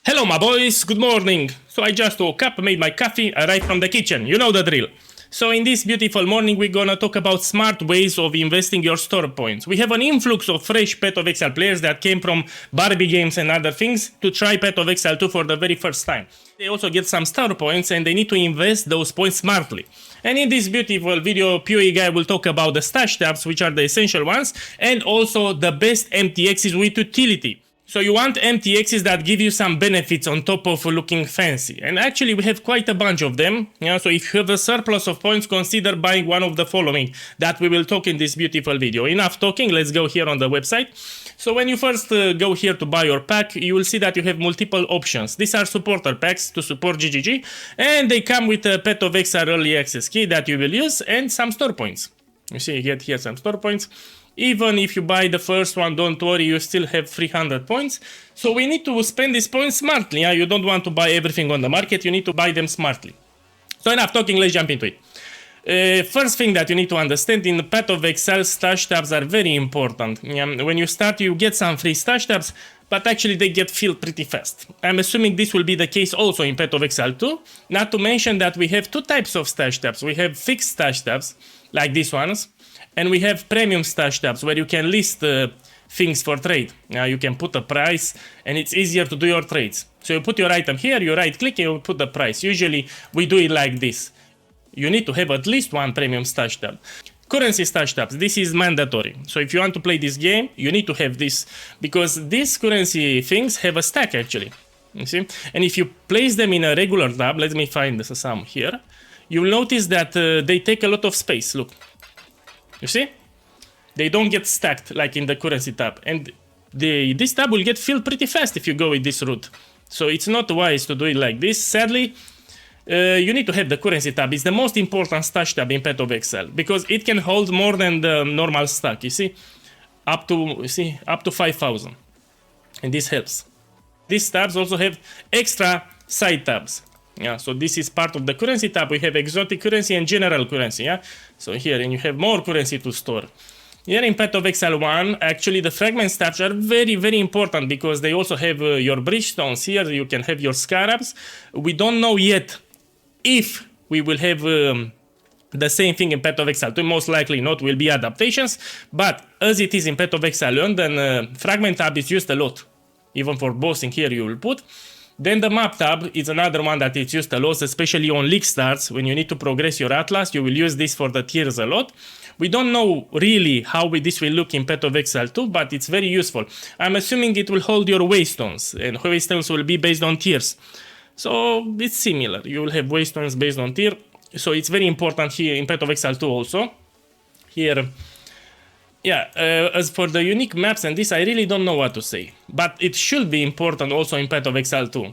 Hello my boys, good morning. So I just woke up, made my coffee, arrived from the kitchen, you know the drill. So in this beautiful morning we're gonna talk about smart ways of investing your store points. We have an influx of fresh Path of Exile players that came from Barbie games and other things to try Path of Exile 2 for the very first time. They also get some store points and they need to invest those points smartly. And in this beautiful video, POE guy will talk about the stash tabs, which are the essential ones, and also the best MTXs with utility. So you want MTXs that give you some benefits on top of looking fancy. And actually we have quite a bunch of them. Yeah? So if you have a surplus of points, consider buying one of the following that we will talk in this beautiful video. Enough talking, let's go here on the website. So when you first go here to buy your pack, you will see that you have multiple options. These are supporter packs to support GGG. And they come with a Path of Exile early access key that you will use and some store points. You see, you get here some store points. Even if you buy the first one, don't worry, you still have 300 points. So we need to spend these points smartly. Yeah? You don't want to buy everything on the market, you need to buy them smartly. So enough talking, let's jump into it. First thing that you need to understand, in the Path of Exile, stash tabs are very important. Yeah? When you start, you get some free stash tabs, but actually they get filled pretty fast. I'm assuming this will be the case also in Path of Exile 2. Not to mention that we have two types of stash tabs. We have fixed stash tabs, like these ones. And we have premium stash tabs where you can list things for trade. Now you can put a price and it's easier to do your trades. So you put your item here, you right click and you put the price. Usually we do it like this. You need to have at least one premium stash tab. Currency stash tabs, this is mandatory. So if you want to play this game, you need to have this because these currency things have a stack actually. You see? And if you place them in a regular tab, let me find some here, you'll notice that they take a lot of space. Look. You see? They don't get stacked like in the currency tab. And this tab will get filled pretty fast if you go with this route. So it's not wise to do it like this. Sadly, you need to have the currency tab. It's the most important stash tab in Path of Exile because it can hold more than the normal stack. You see? Up to 5,000. And this helps. These tabs also have extra side tabs. Yeah, so this is part of the currency tab. We have exotic currency and general currency. Yeah, so here and you have more currency to store. Here in Path of Exile 1, actually the fragment tabs are very, very important because they also have your bridgestones here. You can have your scarabs. We don't know yet if we will have the same thing in Path of Exile 2. Most likely not, will be adaptations. But as it is in Path of Exile 1, then fragment tab is used a lot. Even for bossing here you will put. Then the map tab is another one that is used a lot, especially on league starts. When you need to progress your atlas, you will use this for the tiers a lot. We don't know really how this will look in Path of Exile 2, but it's very useful. I'm assuming it will hold your waystones, and waystones will be based on tiers. So it's similar. You will have waystones based on tier. So it's very important here in Path of Exile 2 also. Here, yeah, as for the unique maps and this, I really don't know what to say. But it should be important also in Path of Exile 2.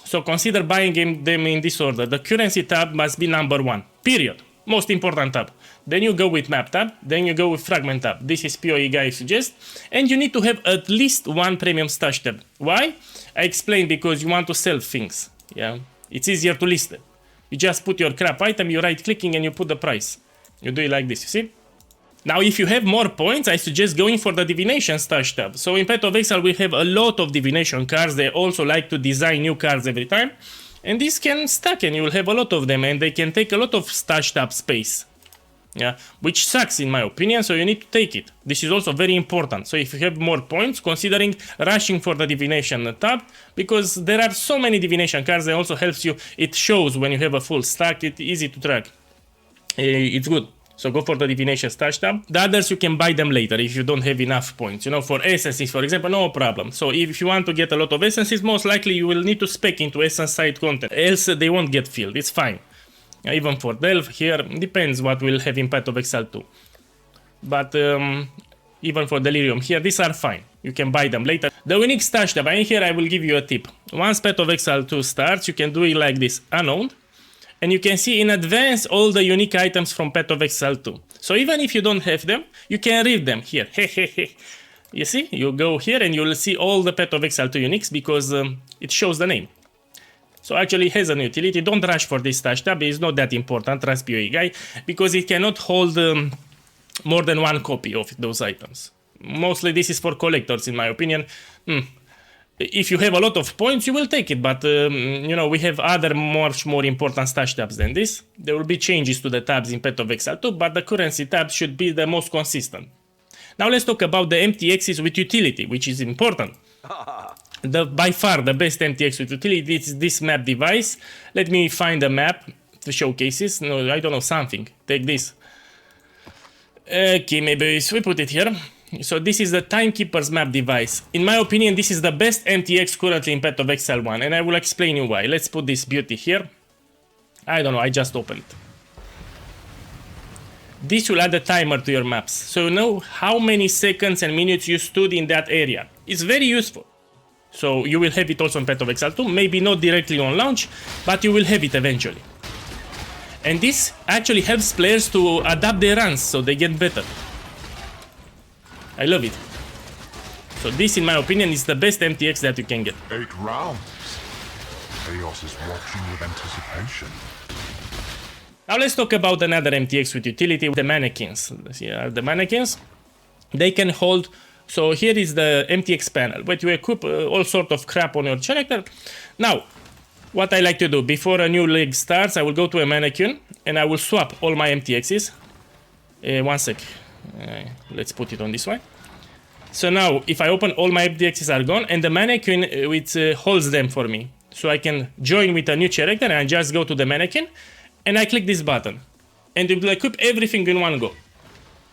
So consider buying them in this order. The currency tab must be number 1. Period. Most important tab. Then you go with map tab. Then you go with fragment tab. This is POE guy suggest. And you need to have at least one premium stash tab. Why? I explained because you want to sell things. Yeah, it's easier to list them. You just put your crap item, you right clicking and you put the price. You do it like this, you see? Now, if you have more points, I suggest going for the divination stash tab. So in Path of Exile, we have a lot of divination cards. They also like to design new cards every time. And this can stack and you will have a lot of them and they can take a lot of stash tab space. Yeah, which sucks in my opinion, so you need to take it. This is also very important. So if you have more points, considering rushing for the divination tab, because there are so many divination cards, it also helps you. It shows when you have a full stack, it's easy to track. It's good. So go for the divination stash tab. The others you can buy them later if you don't have enough points. You know, for essences, for example, no problem. So if you want to get a lot of essences, most likely you will need to spec into essence side content. Else they won't get filled. It's fine. Even for Delve here, depends what we'll have in Path of Exile 2. But even for Delirium here, these are fine. You can buy them later. The unique stash tab, and here I will give you a tip. Once Path of Exile 2 starts, you can do it like this, unknown. And you can see in advance all the unique items from Path of Exile 2. So even if you don't have them, you can read them here. You see, you go here and you'll see all the Path of Exile 2 uniques because it shows the name. So actually it has an utility. Don't rush for this stash tab. It's not that important, trust POE guy, because it cannot hold more than one copy of those items. Mostly this is for collectors in my opinion. If you have a lot of points, you will take it, but you know, we have other much more important stash tabs than this. There will be changes to the tabs in Path of Exile too, but the currency tab should be the most consistent. Now let's talk about the MTXs with utility, which is important. By far the best MTX with utility is this map device. Let me find a map to showcases. No, I don't know, something. Take this. Okay, maybe we put it here. So this is the Timekeeper's map device. In my opinion, this is the best MTX currently in Path of Exile 1, and I will explain you why. Let's put this beauty here. I don't know, I just opened it. This will add a timer to your maps, so you know how many seconds and minutes you stood in that area. It's very useful. So you will have it also in Path of Exile 2, maybe not directly on launch, but you will have it eventually. And this actually helps players to adapt their runs, so they get better. I love it. So this, in my opinion, is the best MTX that you can get. 8 rounds. Chaos is watching with anticipation. Now let's talk about another MTX with utility, the mannequins. Here are the mannequins. They can hold, so here is the MTX panel, but you equip all sort of crap on your character. Now, what I like to do, before a new leg starts, I will go to a mannequin, and I will swap all my MTXs. One sec. Let's put it on this way. So now, if I open, all my MTXs are gone, and the mannequin which holds them for me. So I can join with a new character, and I just go to the mannequin, and I click this button. And it will equip everything in one go.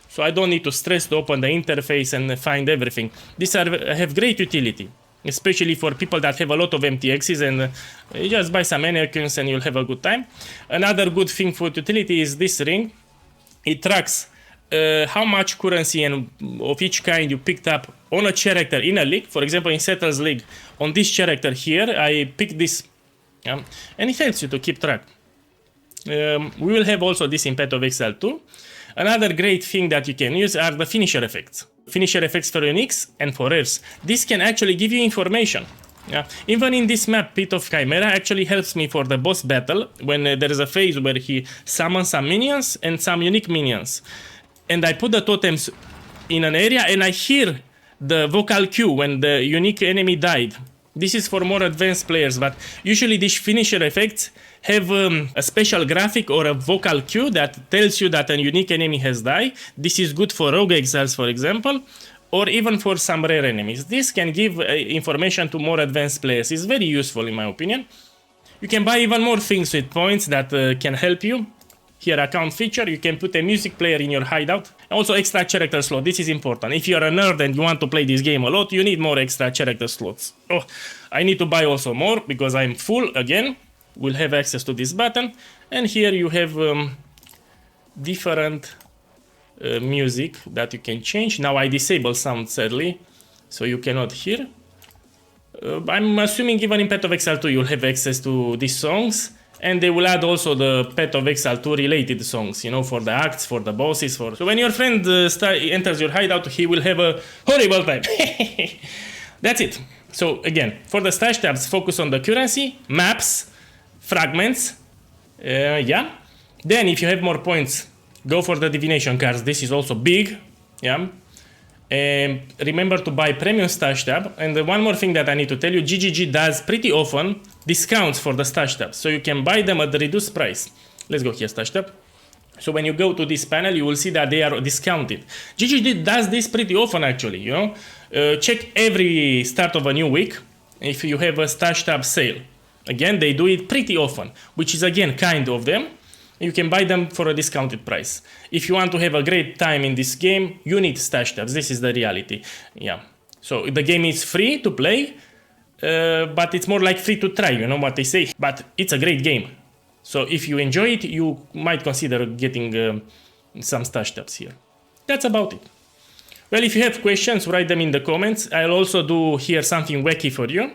So I don't need to stress to open the interface and find everything. These have great utility, especially for people that have a lot of MTXs, and you just buy some mannequins and you'll have a good time. Another good thing for utility is this ring. It tracks how much currency and of each kind you picked up on a character in a league. For example, in Settles League, on this character here, I picked this, and it helps you to keep track. We will have also this in Path of Exile 2. Another great thing that you can use are the finisher effects. Finisher effects for uniques and for rares. This can actually give you information. Even in this map, Pit of Chimera actually helps me for the boss battle when there is a phase where he summons some minions and some unique minions. And I put the totems in an area and I hear the vocal cue when the unique enemy died. This is for more advanced players, but usually these finisher effects have a special graphic or a vocal cue that tells you that a unique enemy has died. This is good for rogue exiles, for example, or even for some rare enemies. This can give information to more advanced players. It's very useful in my opinion. You can buy even more things with points that can help you. Here, account feature, you can put a music player in your hideout. Also extra character slot, this is important. If you're a nerd and you want to play this game a lot, you need more extra character slots. Oh, I need to buy also more because I'm full again. We'll have access to this button. And here you have different music that you can change. Now I disable sound sadly, so you cannot hear. I'm assuming even in Path of Exile 2 you'll have access to these songs. And they will add also the Path of Exile 2 related songs, you know, for the acts, for the bosses. So when your friend enters your hideout, he will have a horrible time. That's it. So again, for the stash tabs, focus on the currency, maps, fragments. Yeah. Then if you have more points, go for the divination cards. This is also big. Yeah. And remember to buy premium stash tab. And one more thing that I need to tell you, GGG does pretty often discounts for the stash tabs, so you can buy them at the reduced price. Let's go here, stash tab. So when you go to this panel, you will see that they are discounted. GGG does this pretty often actually, you know. Check every start of a new week if you have a stash tab sale. Again, they do it pretty often, which is again kind of them. You can buy them for a discounted price. If you want to have a great time in this game, you need stash tabs. This is the reality. Yeah. So the game is free to play, but it's more like free to try, you know what they say. But it's a great game. So if you enjoy it, you might consider getting some stash tabs here. That's about it. Well, if you have questions, write them in the comments. I'll also do here something wacky for you.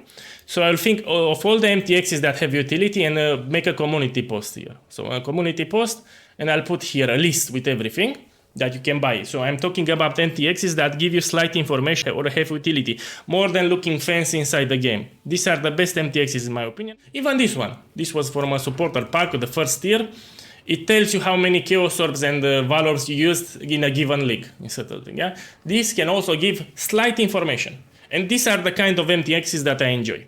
So I'll think of all the MTXs that have utility and make a community post here. So a community post, and I'll put here a list with everything that you can buy. So I'm talking about MTXs that give you slight information or have utility, more than looking fancy inside the game. These are the best MTXs in my opinion. Even this one. This was from a supporter pack, the first tier. It tells you how many Chaos Orbs and Valors you used in a given league. Yeah? This can also give slight information. And these are the kind of MTXs that I enjoy.